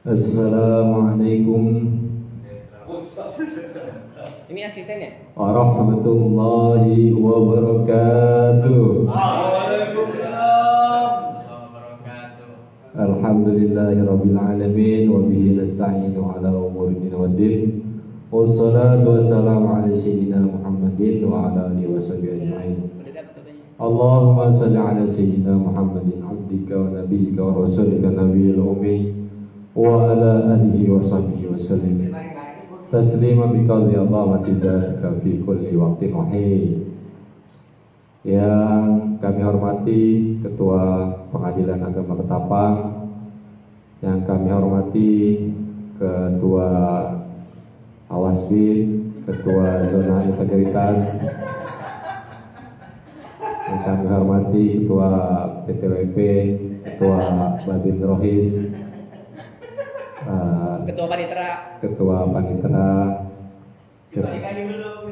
Assalamualaikum Ini asistennya? warahmatullahi wabarakatuh. Alhamdulillahirabbil alamin wa bihi nasta'inu ala umuri din waddin. Wassalatu wassalamu ala sayyidina Muhammadin wa ala alihi washabihi ajma'in. Allahumma salli ala sayyidina Muhammadin abdika wa nabiyyika wa rasulika nabiyil ummi wa ala alihi wa sahbihi wa sallim taslima biqauli Allah wa tidaka fi kulli waqtin wa hin. Yang kami hormati Ketua Pengadilan Agama Ketapang, yang kami hormati Ketua Awasbid, Ketua Zona Integritas, yang kami hormati Ketua PTWP, Ketua Babin Rohis, Ketua Panitera,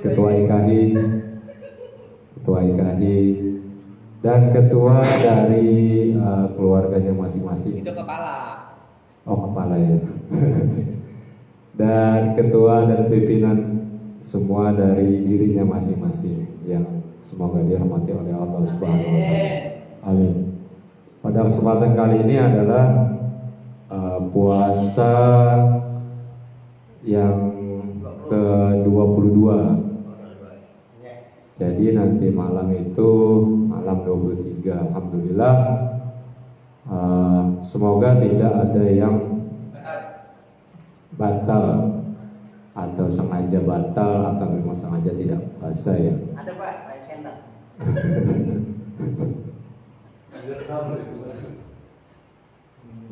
Ketua IKHI, dan ketua dari keluarganya masing-masing. itu kepala. Oh, kepala ya. Dan ketua dan pimpinan semua dari dirinya masing-masing yang semoga dirahmati oleh Allah Subhanahu wa taala. Amin. Pada kesempatan kali ini adalah puasa yang ke-22. Jadi nanti malam itu malam 23. Alhamdulillah. Semoga tidak ada yang batal atau sengaja batal atau memang sengaja tidak puasa ya. Ada Pak, center.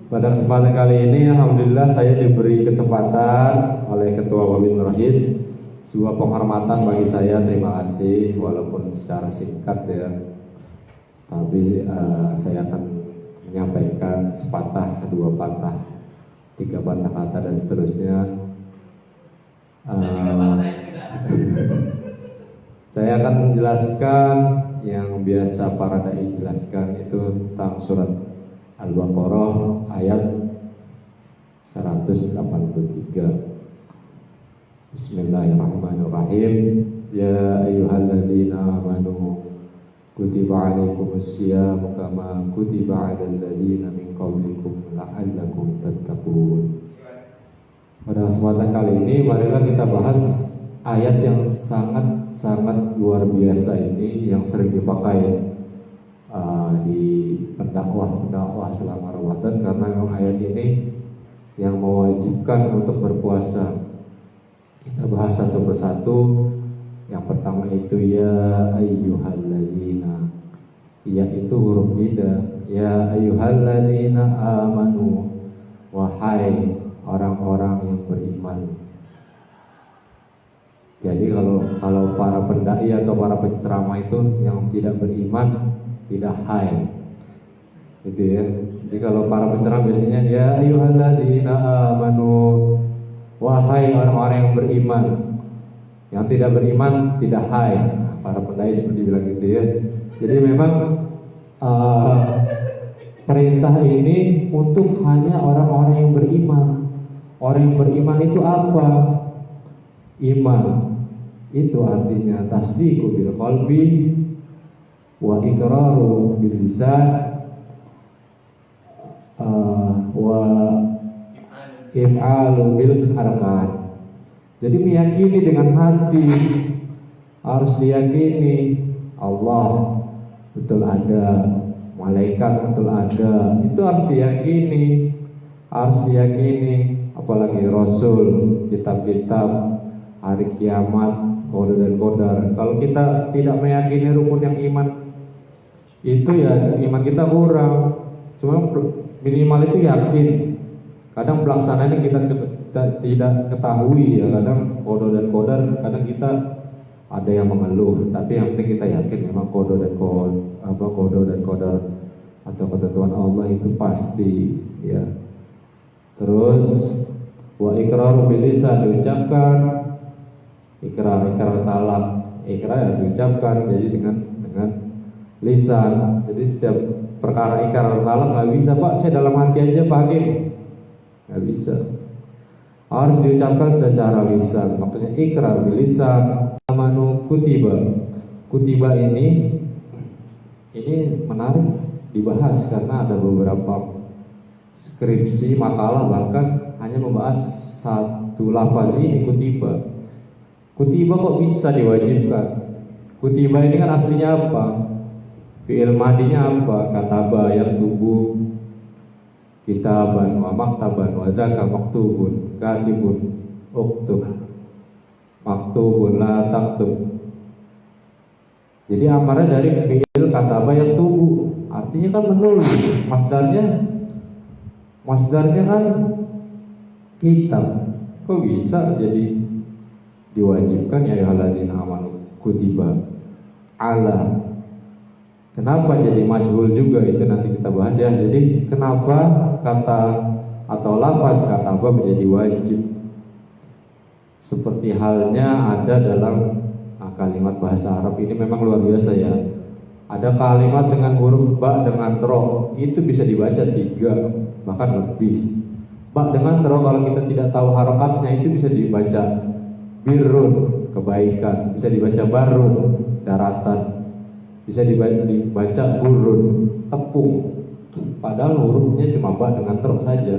Pada kesempatan kali ini alhamdulillah saya diberi kesempatan oleh Ketua Babin Rohis, sebuah penghormatan bagi saya. Terima kasih walaupun secara singkat ya. Tapi saya akan menyampaikan sepatah, dua patah, tiga patah kata dan seterusnya. Saya akan menjelaskan yang biasa para dai jelaskan, itu tentang surat Al-Baqarah ayat 183. Bismillahirrahmanirrahim. Ya ayyuhalladzina amanu kutiba alaikumusiyam kama kutiba alal ladzina min qablikum la'allakum tattaqun. Pada kesempatan kali ini marilah kita bahas ayat yang sangat luar biasa ini, yang sering dipakai di pendakwah selama Ramadan, karena memang ayat ini yang mewajibkan untuk berpuasa. Kita bahas satu persatu. Yang pertama itu ya ayyuhalladzina, ya itu huruf nida. Ya ayyuhalladzina amanu, wahai orang-orang yang beriman. Jadi kalau para pendai atau para penceramah itu yang tidak beriman tidak hai, gitu ya. Jadi kalau para penceramah biasanya ya ayyuhalladzina amanu, wahai orang-orang yang beriman. Yang tidak beriman tidak hai. Nah, para pendai seperti bilang gitu ya. Jadi memang perintah ini untuk hanya orang-orang yang beriman. Orang yang beriman itu apa? Iman itu artinya tasdiqu bil qalbi wa iqraru bil lisan wa if'alu bil harkat. Jadi meyakini dengan hati, harus diyakini Allah betul ada, malaikat betul ada, itu harus diyakini, apalagi Rasul, kitab-kitab, hari kiamat, qadar dan qadar. Kalau kita tidak meyakini rukun yang iman itu ya iman kita kurang. Cuma minimal itu yakin. Kadang pelaksanaannya kita tidak ketahui ya. Kadang qadar dan qadar, kadang kita ada yang mengeluh, tapi yang penting kita yakin memang qadar dan qadar atau ketentuan Allah itu pasti ya. Terus wa iqraru bil lisan, diucapkan. Ikrar talak, ikrar yang diucapkan jadi dengan lisan. Jadi setiap perkara ikrar talak nggak bisa Pak, saya dalam hati aja Pak Hakim, nggak bisa. Harus diucapkan secara lisan, maksudnya ikrar bilisan. Amanu kutiba. Kutiba ini menarik dibahas karena ada beberapa skripsi, makalah bahkan hanya membahas satu lafaz ini, kutiba. Kutiba kok bisa diwajibkan? Kutiba ini kan aslinya apa? Fi'il madinya apa? Kataba yang tubuh, kitaban wa maktaban wa dzaka maktubun, katibun, uktub, maktubun la taktub. Jadi amarnya dari fi'il kataba yang tubuh, artinya kan menulis. Masdarnya kan kitab. Kok bisa jadi diwajibkan ya ayyuhalladzina amanu kutiba ala? Kenapa jadi majhul juga, itu nanti kita bahas ya. Jadi kenapa kata atau lafaz kataba menjadi wajib? Seperti halnya ada dalam kalimat bahasa Arab ini memang luar biasa ya. Ada kalimat dengan huruf ba dengan ro, itu bisa dibaca 3 bahkan lebih. Ba dengan ro kalau kita tidak tahu harokatnya itu bisa dibaca birrun, kebaikan, bisa dibaca barun, daratan, bisa dibaca burun, tepung. Padahal hurufnya cuma ba dengan ro saja.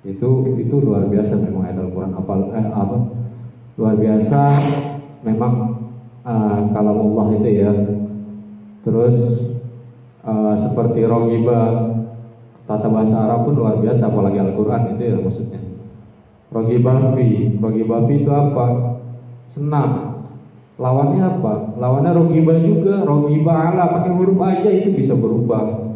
Itu luar biasa memang ayat Al-Qur'an luar biasa memang kalamullah itu ya. Terus seperti rogiba, tata bahasa Arab pun luar biasa, apalagi Al-Quran itu ya maksudnya. Rogibafi itu apa? Senang. Lawannya apa? Lawannya rogiba juga, rogiba ala, pakai huruf aja itu bisa berubah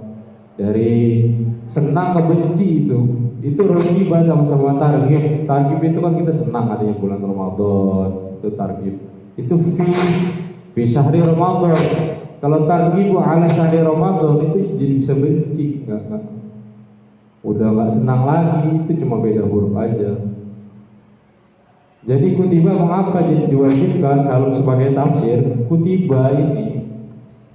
dari senang ke benci itu. Itu rogiba sama-sama targhib. Targhib itu kan kita senang adanya bulan Ramadan, itu targhib. Itu fi syahri Ramadan. Kalau targhibu ala syahri Ramadan itu jadi bisa benci, udah nggak senang lagi, itu cuma beda huruf aja. Jadi kutiba mengapa jadi diwajibkan? Kalau sebagai tafsir kutiba ini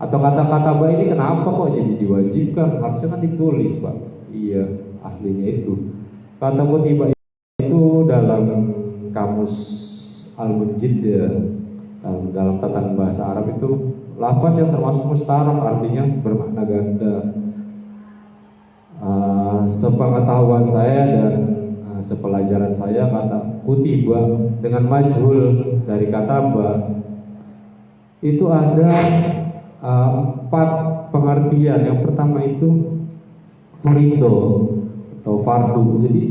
atau kata-kata ba ini kenapa kok jadi diwajibkan? Harusnya kan ditulis Pak. Iya, aslinya itu kata kutiba itu dalam kamus Al-Munjid ya, dalam tatanan bahasa Arab itu lafaz yang termasuk mustarak, artinya bermakna ganda. Sepengetahuan saya dan sepelajaran saya, kata kutiba dengan majhul dari kata ba itu ada 4 pengertian. Yang pertama itu furido atau fardu. Jadi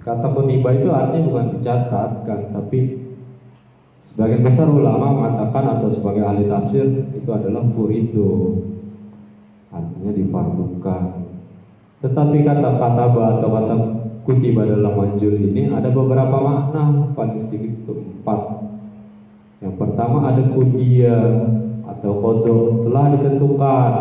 kata kutiba itu artinya bukan dicatatkan, tapi sebagian besar ulama mengatakan atau sebagai ahli tafsir itu adalah furido, artinya difardukan. Tetapi kata kataba atau kata kutiba dalam majhul ini ada beberapa makna, paling sedikit itu 4. Yang pertama ada kudia atau kodok, telah ditentukan,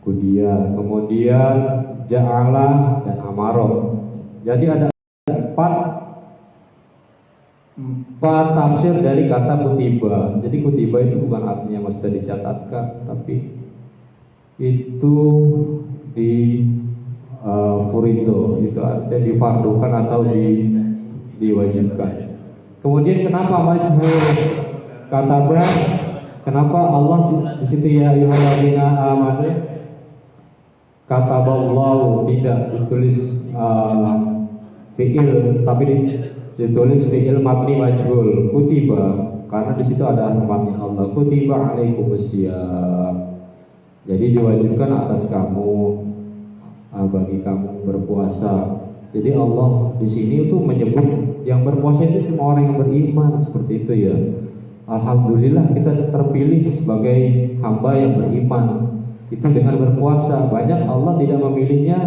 kudia. Kemudian ja'ala dan amaro. Jadi ada 4 tafsir dari kata kutiba. Jadi kutiba itu bukan artinya sudah dicatatkan, tapi itu di furido, itu artinya difardukan atau diwajibkan. Kemudian kenapa majhul kata ba? Kenapa Allah di situ ya ayyuhalladzina amanu kataballahu tidak ditulis fi'il tapi ditulis fi'il mabni majhul kutiba, karena di situ ada mabni Allah, kutiba alaikumusiyam. Jadi diwajibkan atas kamu, bagi kamu berpuasa. Jadi Allah di sini itu menyebut yang berpuasa itu cuma orang yang beriman, seperti itu ya. Alhamdulillah kita terpilih sebagai hamba yang beriman itu dengan berpuasa. Banyak Allah tidak memilihnya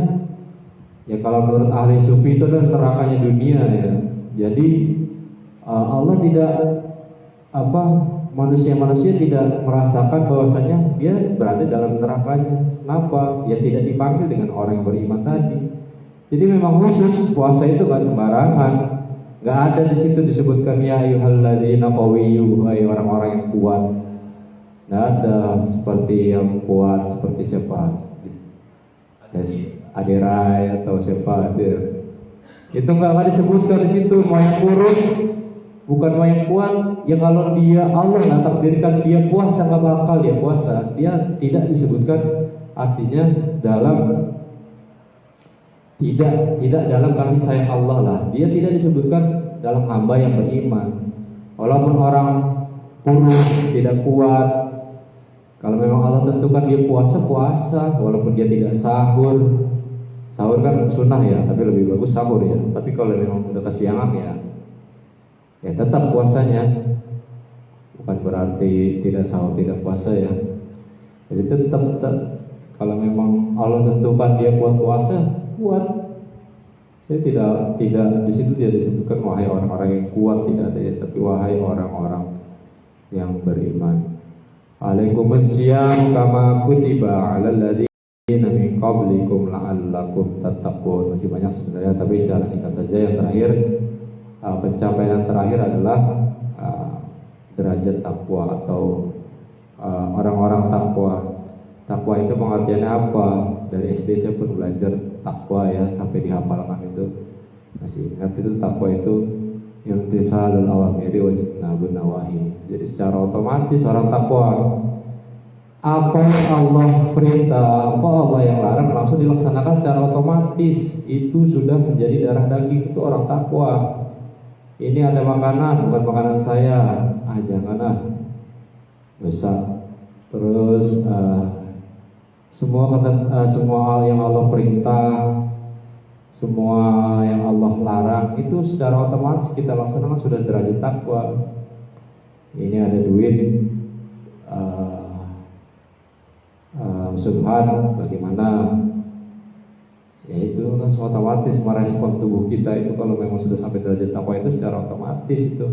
ya, kalau menurut ahli sufi itu adalah nerakanya dunia ya. Jadi Allah tidak manusia tidak merasakan bahwasanya dia berada dalam nerakanya. Kenapa? Ya tidak dipanggil dengan orang yang beriman tadi. Jadi memang khusus puasa itu gak sembarangan. Gak ada di situ disebutkan ya ayyuhalladzina qawiyyu, hai orang-orang yang kuat. Gak ada seperti yang kuat seperti siapa? Aderai atau siapa itu nggak disebutkan di situ. Mau yang kurus bukan mau yang kuat ya, kalau dia Allah nggak takdirkan dia puasa nggak bakal dia puasa. Dia tidak disebutkan, artinya tidak dalam kasih sayang Allah lah. Dia tidak disebutkan dalam hamba yang beriman. Walaupun orang kurus tidak kuat, kalau memang Allah tentukan dia puasa, walaupun dia tidak sahur. Sahur kan sunnah ya, tapi lebih bagus sahur ya. Tapi kalau memang udah kesiangan ya tetap puasanya. Bukan berarti tidak sahur tidak puasa ya. Jadi tetap kalau memang Allah tentukan dia kuat puasa, kuat. Jadi tidak di situ tidak disebutkan wahai orang-orang yang kuat, tidak ada ya, tapi wahai orang-orang yang beriman. Alaikumusiyam kama kutiba 'alal ladzina min qablikum la'allakum tattaqun. Masih banyak sebenarnya, tapi secara singkat saja yang terakhir, pencapaian yang terakhir adalah derajat takwa atau orang-orang takwa. Takwa itu pengertiannya apa? Dari SD saya pun belajar takwa ya, sampai dihafalkan itu. Masih ingat itu takwa itu imtithalul awamiri wa ijtinabun nawahi. Jadi secara otomatis orang takwa, apa yang Allah perintah, apa Allah yang larang langsung dilaksanakan secara otomatis. Itu sudah menjadi darah daging, itu orang takwa. Ini ada makanan, bukan makanan saya, jangan besar. Terus semua hal yang Allah perintah, semua yang Allah larang itu secara otomatis kita laksanakan, sudah derajat takwa. Ini ada duit, subhan, bagaimana? Ya itu otomatis merespon tubuh kita itu kalau memang sudah sampai derajat takwa itu secara otomatis itu.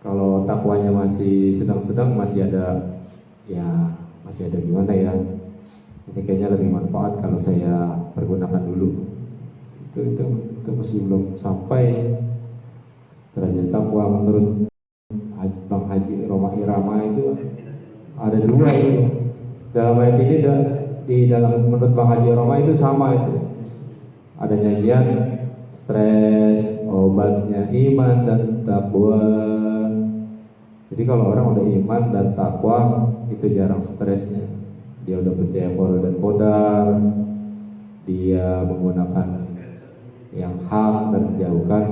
Kalau takwanya masih sedang-sedang, masih ada gimana ya? Ini kayaknya lebih manfaat kalau saya pergunakan dulu. Itu masih belum sampai derajat takwa menurut Bang Haji Roma Irama itu ada dua itu. Dalam ayat ini di dalam menurut Bang Haji Roma itu sama itu. Ada nyanyian stres, obatnya iman dan takwa. Jadi kalau orang udah iman dan takwa itu jarang stresnya. Dia udah percaya qada dan qadar. Dia menggunakan yang hak dan menjauhkan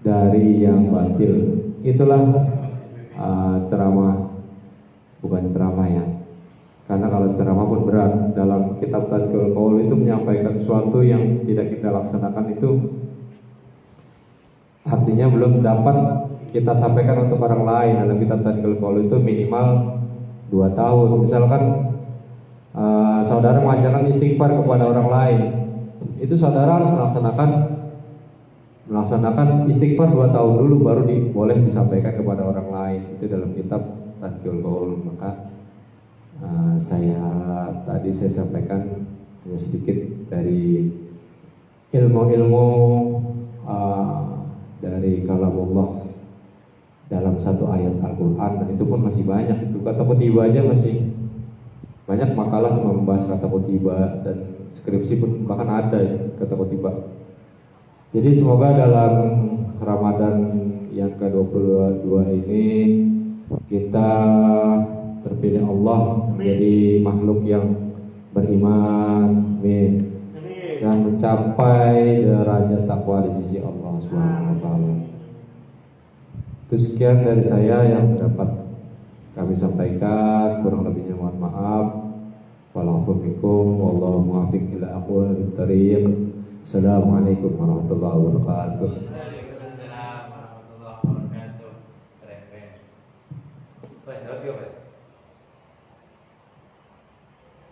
dari yang batil. Itulah ceramah, bukan ceramah ya. Karena kalau ceramah pun berat. Dalam kitab Tadqirul Qaul itu menyampaikan sesuatu yang tidak kita laksanakan itu artinya belum dapat kita sampaikan untuk orang lain. Dalam kitab Tadqirul Qaul itu minimal 2 tahun. Misalkan saudara mengajarkan istighfar kepada orang lain, itu saudara harus melaksanakan istighfar 2 tahun dulu baru boleh disampaikan kepada orang lain. Itu dalam kitab Tadqirul Qaul. Maka saya sampaikan hanya sedikit dari ilmu-ilmu dari kalamullah dalam satu ayat Al-Quran, dan itu pun masih banyak. Itu kata kutiba aja masih banyak, makalah cuma membahas kata kutiba, dan skripsi pun bahkan ada ya, kata kutiba. Jadi semoga dalam Ramadan yang ke-22 ini kita terpilih Allah menjadi makhluk yang beriman, amin, dan mencapai derajat takwa di sisi Allah Subhanahu wa taala. Itu sekian dari saya yang dapat kami sampaikan, kurang lebihnya mohon maaf. Wallahu fikum, wallahu muwaffiq ila aqwamit thariq. Assalamualaikum warahmatullahi wabarakatuh. Waalaikumsalam warahmatullahi wabarakatuh. Keren. Wah, oke.